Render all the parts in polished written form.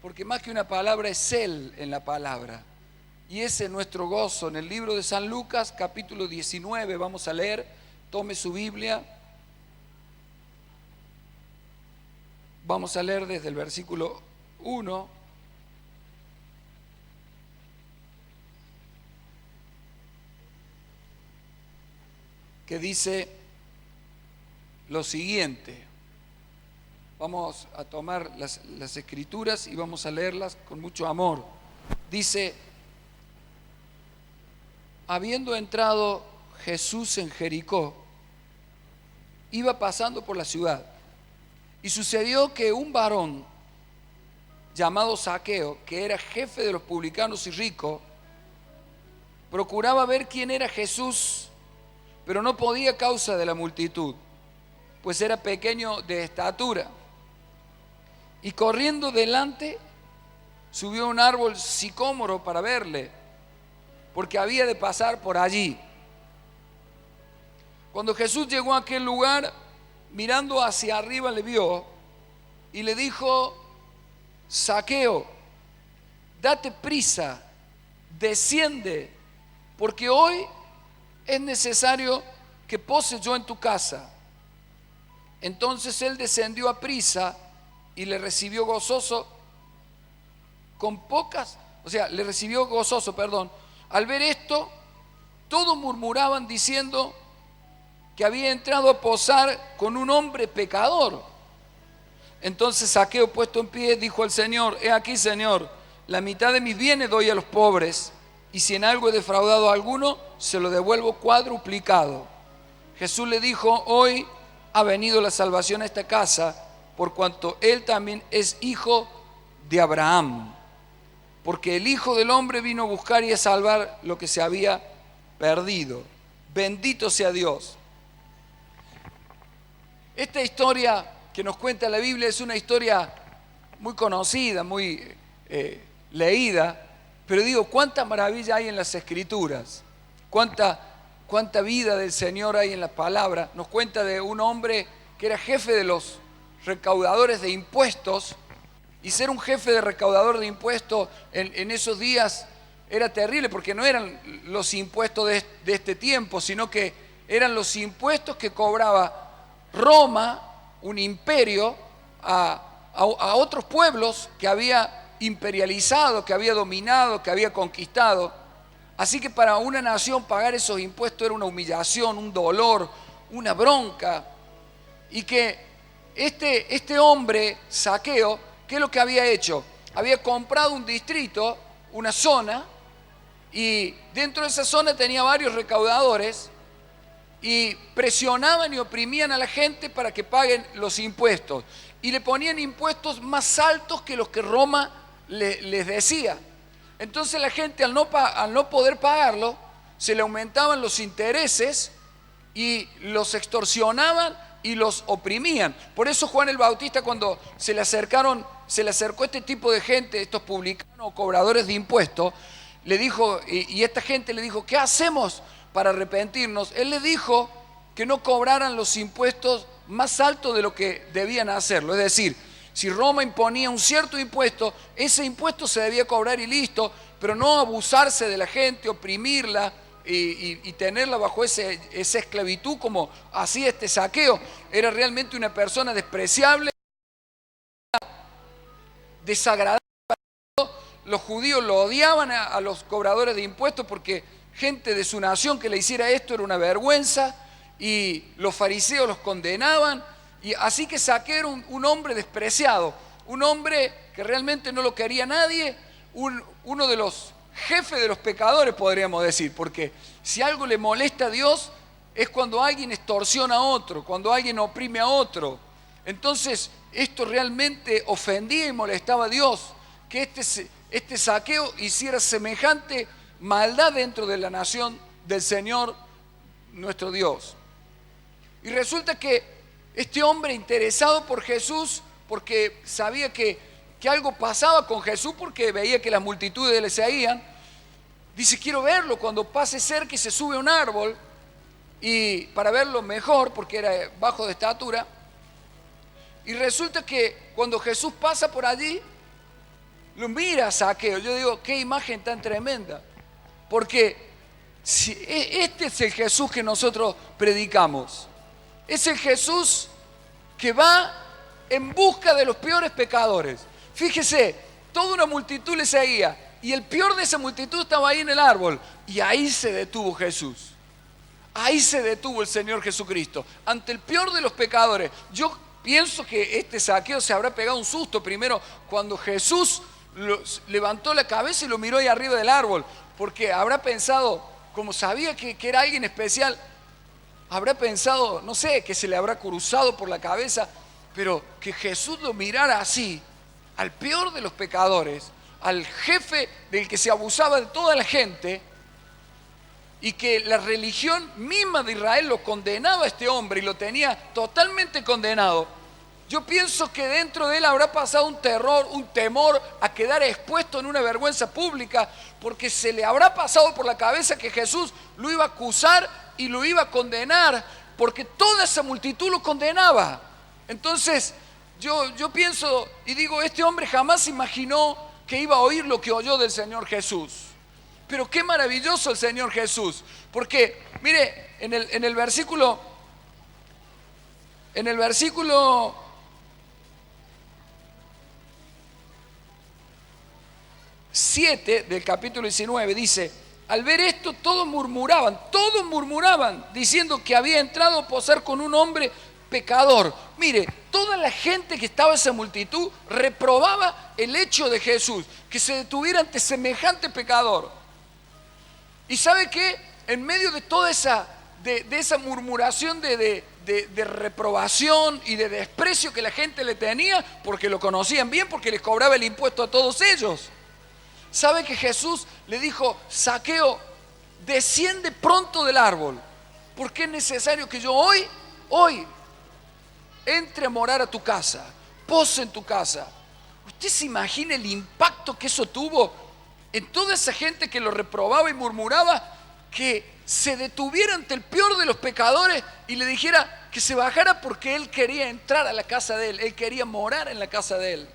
porque más que una palabra es Él en la palabra. Y ese es nuestro gozo. En el libro de San Lucas, capítulo 19, vamos a leer, tome su Biblia. Vamos a leer desde el versículo 1. Que dice lo siguiente. Vamos a tomar las escrituras y vamos a leerlas con mucho amor. Dice: habiendo entrado Jesús en Jericó, iba pasando por la ciudad, y sucedió que un varón llamado Zaqueo, que era jefe de los publicanos y rico, procuraba ver quién era Jesús, pero no podía a causa de la multitud, pues era pequeño de estatura. Y corriendo delante, subió a un árbol sicómoro para verle, porque había de pasar por allí. Cuando Jesús llegó a aquel lugar, mirando hacia arriba le vio y le dijo: Zaqueo, date prisa, desciende, porque hoy es necesario que pose yo en tu casa. Entonces él descendió a prisa y le recibió gozoso le recibió gozoso, perdón. Al ver esto, todos murmuraban diciendo que había entrado a posar con un hombre pecador. Entonces Zaqueo, puesto en pie, dijo al Señor: he aquí, Señor, la mitad de mis bienes doy a los pobres, y si en algo he defraudado a alguno, se lo devuelvo cuadruplicado. Jesús le dijo: hoy ha venido la salvación a esta casa, por cuanto él también es hijo de Abraham, porque el Hijo del Hombre vino a buscar y a salvar lo que se había perdido. Bendito sea Dios. Esta historia que nos cuenta la Biblia es una historia muy conocida, muy leída, pero digo, cuánta maravilla hay en las Escrituras, cuánta vida del Señor hay en la palabra. Nos cuenta de un hombre que era jefe de los recaudadores de impuestos, y ser un jefe de recaudador de impuestos en esos días era terrible, porque no eran los impuestos de este tiempo, sino que eran los impuestos que cobraba Roma, un imperio, a otros pueblos que había imperializado, que había dominado, que había conquistado. Así que para una nación pagar esos impuestos era una humillación, un dolor, una bronca. Y que este hombre, Zaqueo, ¿qué es lo que había hecho? Había comprado un distrito, una zona, y dentro de esa zona tenía varios recaudadores, y presionaban y oprimían a la gente para que paguen los impuestos, y le ponían impuestos más altos que los que Roma les decía. Entonces la gente, al no poder pagarlo, se le aumentaban los intereses y los extorsionaban y los oprimían. Por eso Juan el Bautista, cuando se le acercó este tipo de gente, estos publicanos o cobradores de impuestos, le dijo, y esta gente le dijo: ¿qué hacemos para arrepentirnos? Él le dijo que no cobraran los impuestos más altos de lo que debían hacerlo. Es decir, si Roma imponía un cierto impuesto, ese impuesto se debía cobrar y listo, pero no abusarse de la gente, oprimirla y tenerla bajo esa esclavitud como hacía este Zaqueo. Era realmente una persona despreciable, desagradable. Los judíos lo odiaban a los cobradores de impuestos, porque gente de su nación que le hiciera esto era una vergüenza, y los fariseos los condenaban. Y así que Zaqueo era un hombre despreciado, un hombre que realmente no lo quería nadie, uno de los jefes de los pecadores, podríamos decir, porque si algo le molesta a Dios es cuando alguien extorsiona a otro, cuando alguien oprime a otro. Entonces esto realmente ofendía y molestaba a Dios, que este Zaqueo hiciera semejante maldad dentro de la nación del Señor nuestro Dios. Y resulta que este hombre, interesado por Jesús, porque sabía que algo pasaba con Jesús, porque veía que las multitudes le seguían, dice: quiero verlo. Cuando pase cerca, y se sube a un árbol y para verlo mejor, porque era bajo de estatura. Y resulta que cuando Jesús pasa por allí, lo mira a Zaqueo. Yo digo, qué imagen tan tremenda. Porque este es el Jesús que nosotros predicamos. Es el Jesús que va en busca de los peores pecadores. Fíjese, toda una multitud le seguía y el peor de esa multitud estaba ahí en el árbol. Y ahí se detuvo Jesús. Ahí se detuvo el Señor Jesucristo, ante el peor de los pecadores. Yo pienso que este Zaqueo se habrá pegado un susto primero cuando Jesús levantó la cabeza y lo miró ahí arriba del árbol, porque habrá pensado, como sabía que era alguien especial, habrá pensado, no sé, que se le habrá cruzado por la cabeza, pero que Jesús lo mirara así, al peor de los pecadores, al jefe del que se abusaba de toda la gente, y que la religión misma de Israel lo condenaba a este hombre y lo tenía totalmente condenado. Yo pienso que dentro de él habrá pasado un terror, un temor a quedar expuesto en una vergüenza pública, porque se le habrá pasado por la cabeza que Jesús lo iba a acusar y lo iba a condenar, porque toda esa multitud lo condenaba. Entonces yo pienso y digo, este hombre jamás imaginó que iba a oír lo que oyó del Señor Jesús. Pero qué maravilloso el Señor Jesús, porque mire, en el versículo 7 del capítulo 19 dice: al ver esto todos murmuraban, diciendo que había entrado a posar con un hombre pecador. Mire, toda la gente que estaba en esa multitud reprobaba el hecho de Jesús, que se detuviera ante semejante pecador. ¿Y sabe qué? En medio de toda esa murmuración de reprobación y de desprecio que la gente le tenía, porque lo conocían bien, porque les cobraba el impuesto a todos ellos, ¿sabe que Jesús le dijo: Zaqueo, desciende pronto del árbol, porque es necesario que yo hoy entre a morar a tu casa, pose en tu casa? ¿Usted se imagina el impacto que eso tuvo en toda esa gente que lo reprobaba y murmuraba, que se detuviera ante el peor de los pecadores y le dijera que se bajara porque él quería entrar a la casa de él quería morar en la casa de él?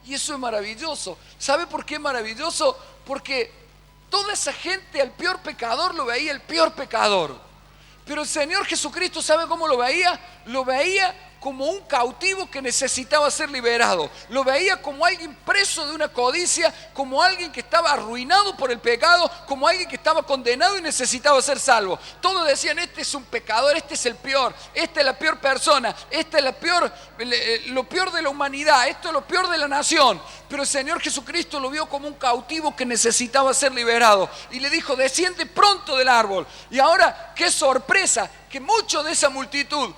Y eso es maravilloso. ¿Sabe por qué es maravilloso? Porque toda esa gente al peor pecador lo veía el peor pecador. Pero el Señor Jesucristo, ¿sabe cómo lo veía? Lo veía como un cautivo que necesitaba ser liberado. Lo veía como alguien preso de una codicia, como alguien que estaba arruinado por el pecado, como alguien que estaba condenado y necesitaba ser salvo. Todos decían: este es un pecador, este es el peor, esta es la peor persona, esta es lo peor de la humanidad, esto es lo peor de la nación. Pero el Señor Jesucristo lo vio como un cautivo que necesitaba ser liberado y le dijo: desciende pronto del árbol. Y ahora, qué sorpresa, que muchos de esa multitud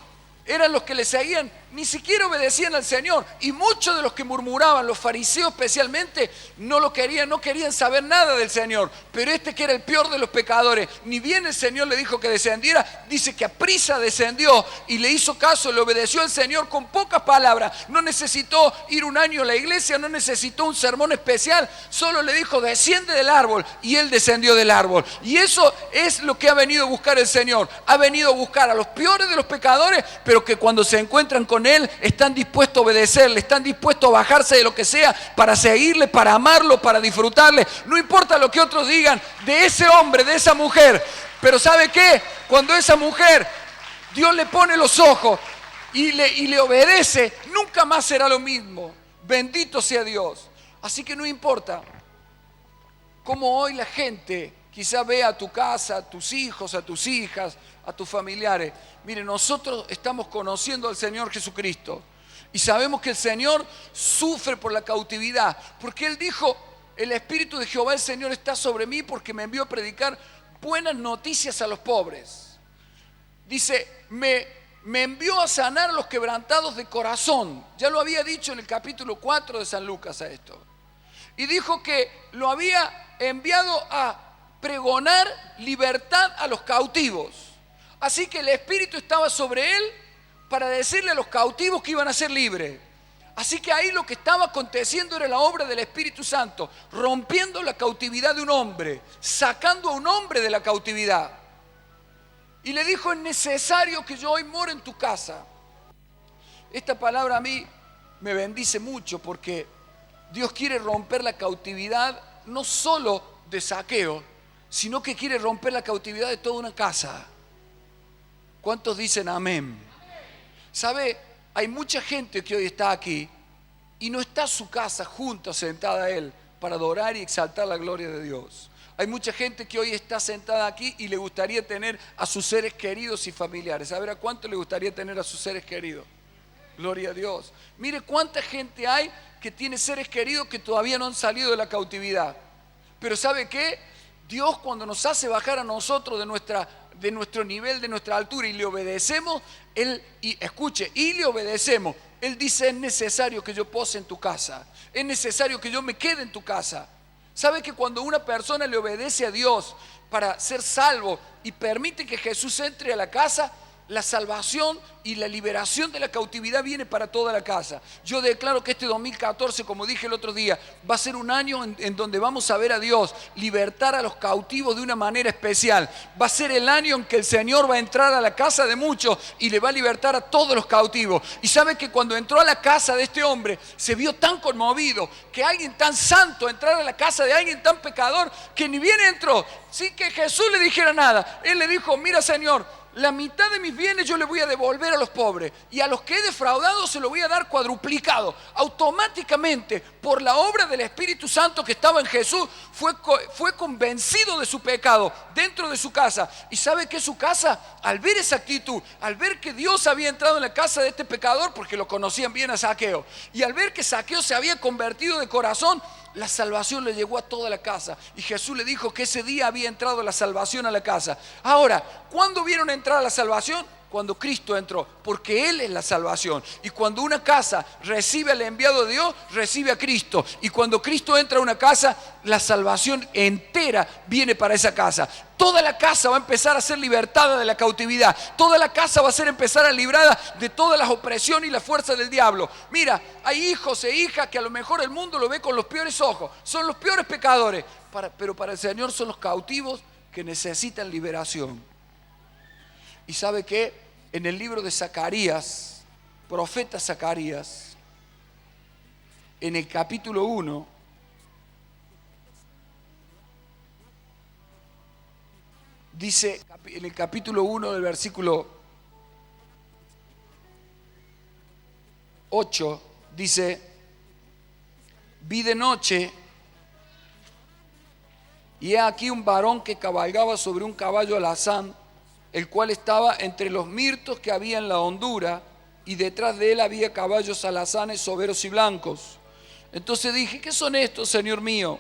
eran los que le seguían, ni siquiera obedecían al Señor. Y muchos de los que murmuraban, los fariseos especialmente, no querían saber nada del Señor. Pero este, que era el peor de los pecadores, ni bien el Señor le dijo que descendiera, dice que aprisa descendió y le hizo caso, le obedeció al Señor con pocas palabras. No necesitó ir un año a la iglesia, no necesitó un sermón especial, solo le dijo: desciende del árbol, y él descendió del árbol. Y eso es lo que ha venido a buscar el Señor. Ha venido a buscar a los peores de los pecadores, pero que cuando se encuentran con Él están dispuestos a obedecerle, están dispuestos a bajarse de lo que sea para seguirle, para amarlo, para disfrutarle. No importa lo que otros digan de ese hombre, de esa mujer. Pero ¿sabe qué? Cuando esa mujer, Dios le pone los ojos y le obedece, nunca más será lo mismo. Bendito sea Dios. Así que no importa cómo hoy la gente quizá vea a tu casa, a tus hijos, a tus hijas, a tus familiares. Mire, nosotros estamos conociendo al Señor Jesucristo y sabemos que el Señor sufre por la cautividad, porque Él dijo: el Espíritu de Jehová el Señor está sobre mí, porque me envió a predicar buenas noticias a los pobres. Dice, me envió a sanar a los quebrantados de corazón. Ya lo había dicho en el capítulo 4 de San Lucas a esto. Y dijo que lo había enviado a pregonar libertad a los cautivos. Así que el Espíritu estaba sobre él para decirle a los cautivos que iban a ser libres. Así que ahí lo que estaba aconteciendo era la obra del Espíritu Santo, rompiendo la cautividad de un hombre, sacando a un hombre de la cautividad. Y le dijo: es necesario que yo hoy more en tu casa. Esta palabra a mí me bendice mucho, porque Dios quiere romper la cautividad no solo de Zaqueo, sino que quiere romper la cautividad de toda una casa. ¿Cuántos dicen amén? ¿Sabe? Hay mucha gente que hoy está aquí y no está su casa junta, sentada a Él, para adorar y exaltar la gloria de Dios. Hay mucha gente que hoy está sentada aquí y le gustaría tener a sus seres queridos y familiares. A ver, ¿a cuánto le gustaría tener a sus seres queridos? Gloria a Dios. Mire cuánta gente hay que tiene seres queridos que todavía no han salido de la cautividad. Pero ¿sabe qué? Dios, cuando nos hace bajar a nosotros de nuestro nivel, de nuestra altura, y le obedecemos, y le obedecemos, Él dice: es necesario que yo pose en tu casa, es necesario que yo me quede en tu casa. ¿Sabe que cuando una persona le obedece a Dios para ser salvo y permite que Jesús entre a la casa, la salvación y la liberación de la cautividad viene para toda la casa? Yo declaro que este 2014, como dije el otro día, va a ser un año en donde vamos a ver a Dios libertar a los cautivos de una manera especial. Va a ser el año en que el Señor va a entrar a la casa de muchos y le va a libertar a todos los cautivos. Y sabe que cuando entró a la casa de este hombre, se vio tan conmovido que alguien tan santo entrara a la casa de alguien tan pecador, que ni bien entró sin que Jesús le dijera nada. Él le dijo: mira, Señor, la mitad de mis bienes yo le voy a devolver a los pobres, y a los que he defraudado se lo voy a dar cuadruplicado. Automáticamente, por la obra del Espíritu Santo que estaba en Jesús, fue convencido de su pecado dentro de su casa. ¿Y sabe qué? Su casa, al ver esa actitud, al ver que Dios había entrado en la casa de este pecador, porque lo conocían bien a Zaqueo, y al ver que Zaqueo se había convertido de corazón, la salvación le llegó a toda la casa. Y Jesús le dijo que ese día había entrado la salvación a la casa. Ahora, ¿cuándo vieron entrar a la salvación? Cuando Cristo entró, porque Él es la salvación. Y cuando una casa recibe al enviado de Dios, recibe a Cristo. Y cuando Cristo entra a una casa, la salvación entera viene para esa casa. Toda la casa va a empezar a ser libertada de la cautividad. Toda la casa va a ser empezar a librada de todas las opresiones y la fuerza del diablo. Mira, hay hijos e hijas que a lo mejor el mundo lo ve con los peores ojos. Son los peores pecadores. Pero para el Señor son los cautivos que necesitan liberación. ¿Y sabe qué? En el libro de Zacarías, profeta Zacarías, en el capítulo 1, dice, en el capítulo 1 del versículo 8, dice: vi de noche, y he aquí un varón que cabalgaba sobre un caballo alazán, el cual estaba entre los mirtos que había en la hondura, y detrás de él había caballos alazanes, soberos y blancos. Entonces dije: ¿qué son estos, Señor mío?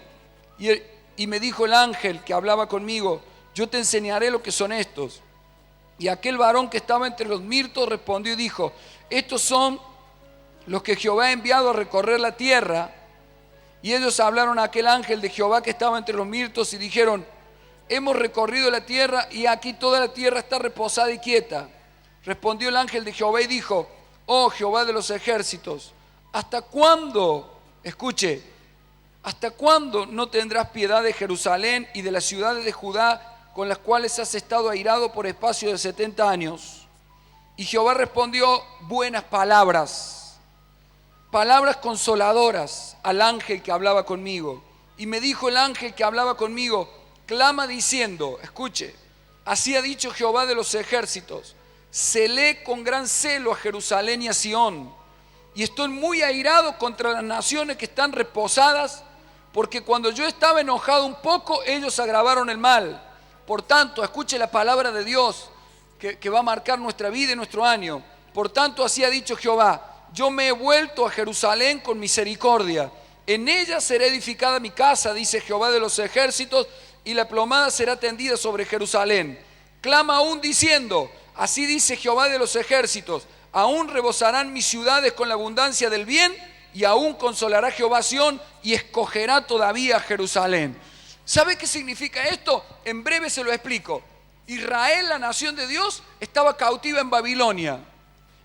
Y me dijo el ángel que hablaba conmigo: yo te enseñaré lo que son estos. Y aquel varón que estaba entre los mirtos respondió y dijo: estos son los que Jehová ha enviado a recorrer la tierra. Y ellos hablaron a aquel ángel de Jehová que estaba entre los mirtos y dijeron: hemos recorrido la tierra, y aquí toda la tierra está reposada y quieta. Respondió el ángel de Jehová y dijo: oh Jehová de los ejércitos, ¿hasta cuándo? Escuche, ¿hasta cuándo no tendrás piedad de Jerusalén y de las ciudades de Judá, con las cuales has estado airado por espacio de 70 años? Y Jehová respondió buenas palabras, palabras consoladoras al ángel que hablaba conmigo. Y me dijo el ángel que hablaba conmigo: clama diciendo, escuche, así ha dicho Jehová de los ejércitos: celé con gran celo a Jerusalén y a Sión, y estoy muy airado contra las naciones que están reposadas, porque cuando yo estaba enojado un poco, ellos agravaron el mal. Por tanto, escuche la palabra de Dios que va a marcar nuestra vida y nuestro año. Por tanto, así ha dicho Jehová: yo me he vuelto a Jerusalén con misericordia, en ella será edificada mi casa, dice Jehová de los ejércitos, y la plomada será tendida sobre Jerusalén. Clama aún diciendo: así dice Jehová de los ejércitos: aún rebosarán mis ciudades con la abundancia del bien, y aún consolará Jehová a Sión, y escogerá todavía a Jerusalén. ¿Sabe qué significa esto? En breve se lo explico. Israel, la nación de Dios, estaba cautiva en Babilonia,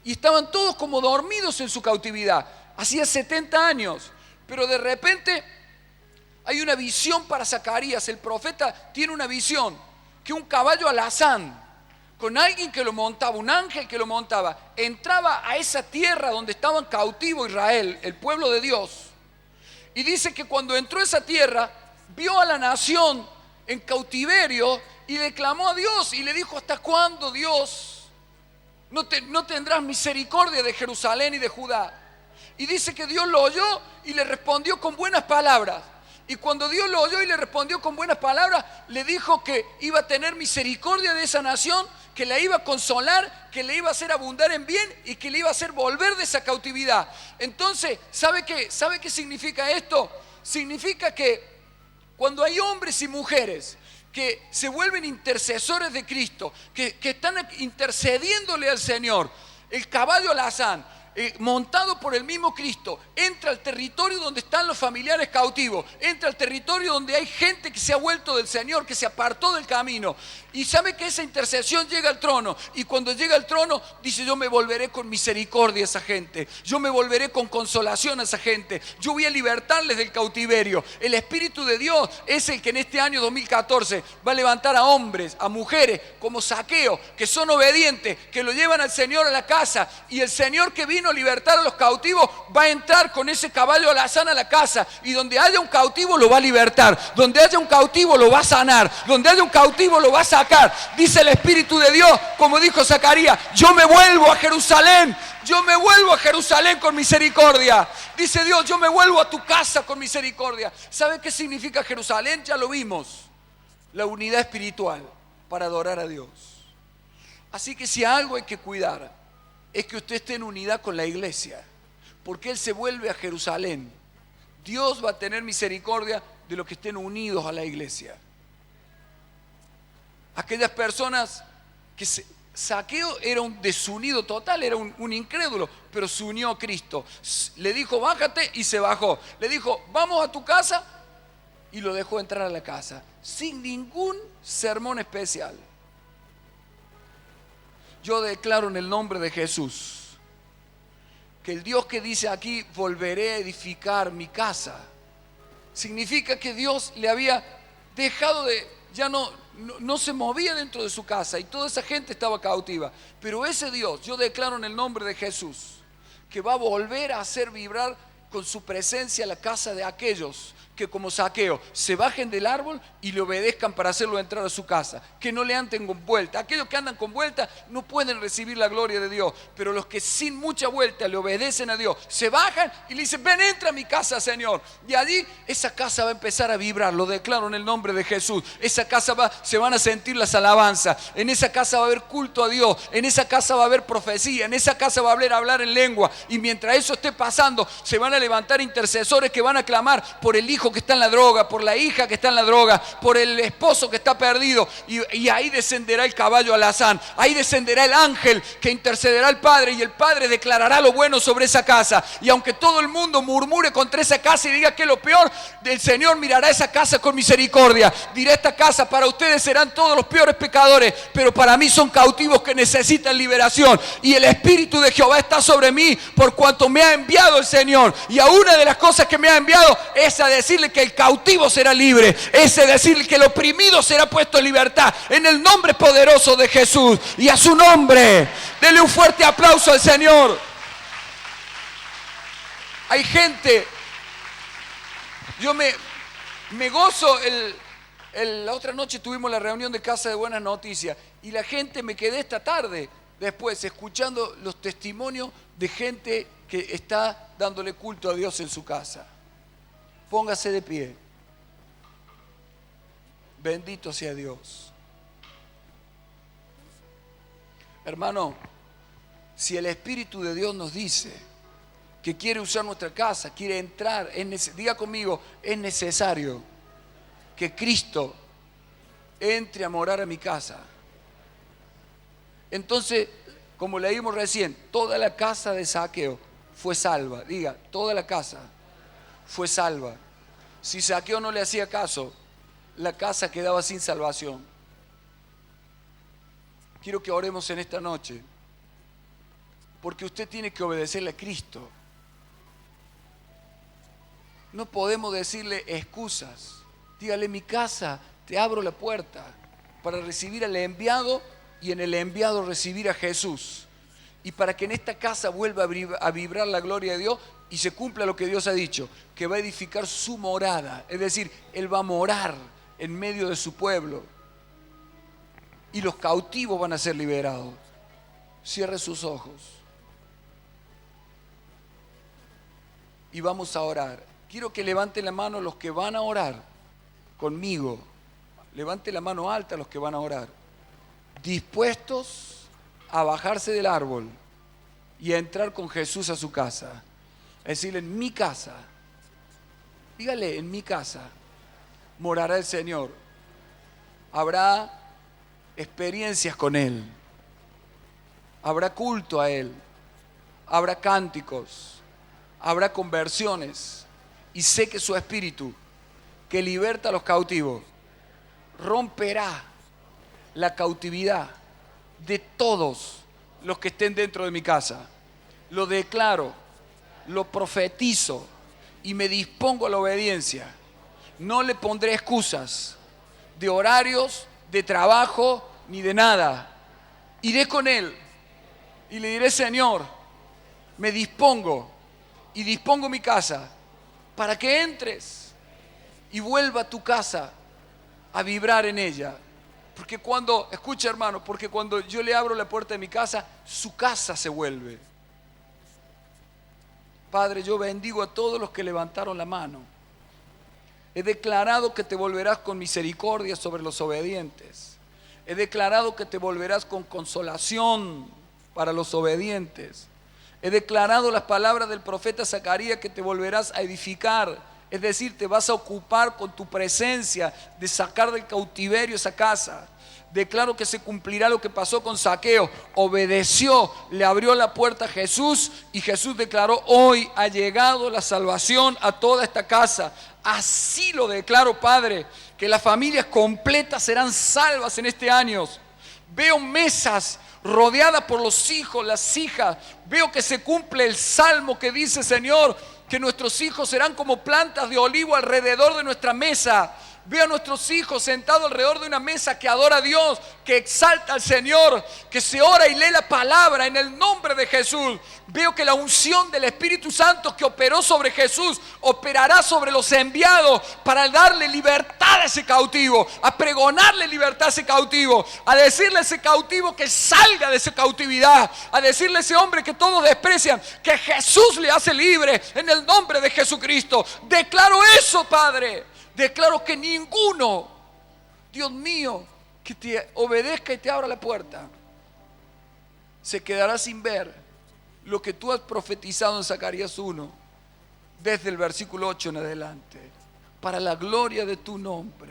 y estaban todos como dormidos en su cautividad. Hacía 70 años, pero de repente hay una visión para Zacarías. El profeta tiene una visión, que un caballo alazán, con alguien que lo montaba, un ángel que lo montaba, entraba a esa tierra donde estaban cautivo Israel, el pueblo de Dios. Y dice que cuando entró a esa tierra, vio a la nación en cautiverio y le clamó a Dios y le dijo: ¿hasta cuándo, Dios, no tendrás misericordia de Jerusalén y de Judá? Y dice que Dios lo oyó y le respondió con buenas palabras. Y cuando Dios lo oyó y le respondió con buenas palabras, le dijo que iba a tener misericordia de esa nación, que la iba a consolar, que le iba a hacer abundar en bien y que le iba a hacer volver de esa cautividad. Entonces, ¿sabe qué significa esto? Significa que cuando hay hombres y mujeres que se vuelven intercesores de Cristo, que están intercediéndole al Señor, el caballo alazán, montado por el mismo Cristo, entra al territorio donde están los familiares cautivos, entra al territorio donde hay gente que se ha vuelto del Señor, que se apartó del camino, y sabe que esa intercesión llega al trono, y cuando llega al trono dice: yo me volveré con misericordia a esa gente, yo me volveré con consolación a esa gente, yo voy a libertarles del cautiverio. El Espíritu de Dios es el que en este año 2014 va a levantar a hombres, a mujeres como Zaqueo, que son obedientes, que lo llevan al Señor a la casa, y el Señor que vino a libertar a los cautivos va a entrar con ese caballo alazán a la casa, y donde haya un cautivo lo va a libertar, donde haya un cautivo lo va a sanar, donde haya un cautivo lo va a sacar. Dice el Espíritu de Dios, como dijo Zacarías: yo me vuelvo a Jerusalén, yo me vuelvo a Jerusalén con misericordia. Dice Dios: yo me vuelvo a tu casa con misericordia. ¿Sabe qué significa Jerusalén? Ya lo vimos, la unidad espiritual para adorar a Dios. Así que si algo hay que cuidar es que usted esté en unidad con la iglesia, porque Él se vuelve a Jerusalén. Dios va a tener misericordia de los que estén unidos a la iglesia. Aquellas personas que Zaqueo era un desunido total, era un incrédulo, pero se unió a Cristo. Le dijo: bájate, y se bajó. Le dijo: vamos a tu casa, y lo dejó entrar a la casa sin ningún sermón especial. Yo declaro en el nombre de Jesús que el Dios que dice aquí: volveré a edificar mi casa, significa que Dios le había dejado ya no se movía dentro de su casa, y toda esa gente estaba cautiva. Pero ese Dios, yo declaro en el nombre de Jesús, que va a volver a hacer vibrar con su presencia la casa de aquellos que, como Zaqueo, se bajen del árbol y le obedezcan para hacerlo entrar a su casa, que no le anden con vuelta. Aquellos que andan con vuelta no pueden recibir la gloria de Dios, pero los que sin mucha vuelta le obedecen a Dios, se bajan y le dicen: ven, entra a mi casa, Señor. Y allí esa casa va a empezar a vibrar. Lo declaro en el nombre de Jesús. Esa casa se van a sentir las alabanzas, en esa casa va a haber culto a Dios, en esa casa va a haber profecía, en esa casa va a haber hablar en lengua. Y mientras eso esté pasando, se van a levantar intercesores que van a clamar por el hijo que está en la droga, por la hija que está en la droga, por el esposo que está perdido, y ahí descenderá el caballo alazán, ahí descenderá el ángel que intercederá al Padre, y el Padre declarará lo bueno sobre esa casa. Y aunque todo el mundo murmure contra esa casa y diga que es lo peor, el Señor mirará esa casa con misericordia. Dirá: esta casa para ustedes serán todos los peores pecadores, pero para mí son cautivos que necesitan liberación, y el Espíritu de Jehová está sobre mí por cuanto me ha enviado el Señor. Y a una de las cosas que me ha enviado es a decirle que el cautivo será libre, es decir, que el oprimido será puesto en libertad, en el nombre poderoso de Jesús. Y a su nombre, denle un fuerte aplauso al Señor. Hay gente, yo me gozo. La otra noche tuvimos la reunión de Casa de Buenas Noticias, y la gente, me quedé esta tarde después escuchando los testimonios de gente que está dándole culto a Dios en su casa. Póngase de pie. Bendito sea Dios. Hermano, si el Espíritu de Dios nos dice que quiere usar nuestra casa, quiere entrar, diga conmigo: es necesario que Cristo entre a morar a mi casa. Entonces, como leímos recién, toda la casa de Zaqueo fue salva. Diga: toda la casa fue salva. Si Zaqueo no le hacía caso, la casa quedaba sin salvación. Quiero que oremos en esta noche, porque usted tiene que obedecerle a Cristo. No podemos decirle excusas. Dígale: mi casa, te abro la puerta para recibir al enviado, y en el enviado recibir a Jesús. Y para que en esta casa vuelva a vibrar la gloria de Dios, y se cumpla lo que Dios ha dicho, que va a edificar su morada. Es decir, Él va a morar en medio de su pueblo. Y los cautivos van a ser liberados. Cierre sus ojos. Y vamos a orar. Quiero que levanten la mano los que van a orar conmigo. Levante la mano alta los que van a orar. Dispuestos a bajarse del árbol y a entrar con Jesús a su casa. Es decir, en mi casa, dígale, en mi casa morará el Señor. Habrá experiencias con Él. Habrá culto a Él. Habrá cánticos. Habrá conversiones. Y sé que su espíritu, que liberta a los cautivos, romperá la cautividad de todos los que estén dentro de mi casa. Lo declaro, lo profetizo y me dispongo a la obediencia. No le pondré excusas de horarios, de trabajo, ni de nada. Iré con Él y le diré: Señor, me dispongo y dispongo mi casa para que entres y vuelva a tu casa a vibrar en ella. Porque escucha hermano, porque cuando yo le abro la puerta de mi casa, su casa se vuelve. Padre, yo bendigo a todos los que levantaron la mano. He declarado que te volverás con misericordia sobre los obedientes. He declarado que te volverás con consolación para los obedientes. He declarado las palabras del profeta Zacarías, que te volverás a edificar. Es decir, te vas a ocupar con tu presencia de sacar del cautiverio esa casa. Declaro que se cumplirá lo que pasó con Zaqueo. Obedeció, le abrió la puerta a Jesús y Jesús declaró: hoy ha llegado la salvación a toda esta casa. Así lo declaro, Padre, que las familias completas serán salvas en este año. Veo mesas rodeadas por los hijos, las hijas. Veo que se cumple el salmo que dice: Señor, que nuestros hijos serán como plantas de olivo alrededor de nuestra mesa. Veo a nuestros hijos sentados alrededor de una mesa que adora a Dios, que exalta al Señor, que se ora y lee la palabra en el nombre de Jesús. Veo que la unción del Espíritu Santo que operó sobre Jesús operará sobre los enviados para darle libertad a ese cautivo, a pregonarle libertad a ese cautivo, a decirle a ese cautivo que salga de esa cautividad, a decirle a ese hombre que todos desprecian que Jesús le hace libre en el nombre de Jesucristo. Declaro eso, Padre. Declaro que ninguno, Dios mío, que te obedezca y te abra la puerta, se quedará sin ver lo que tú has profetizado en Zacarías 1, desde el versículo 8 en adelante, para la gloria de tu nombre.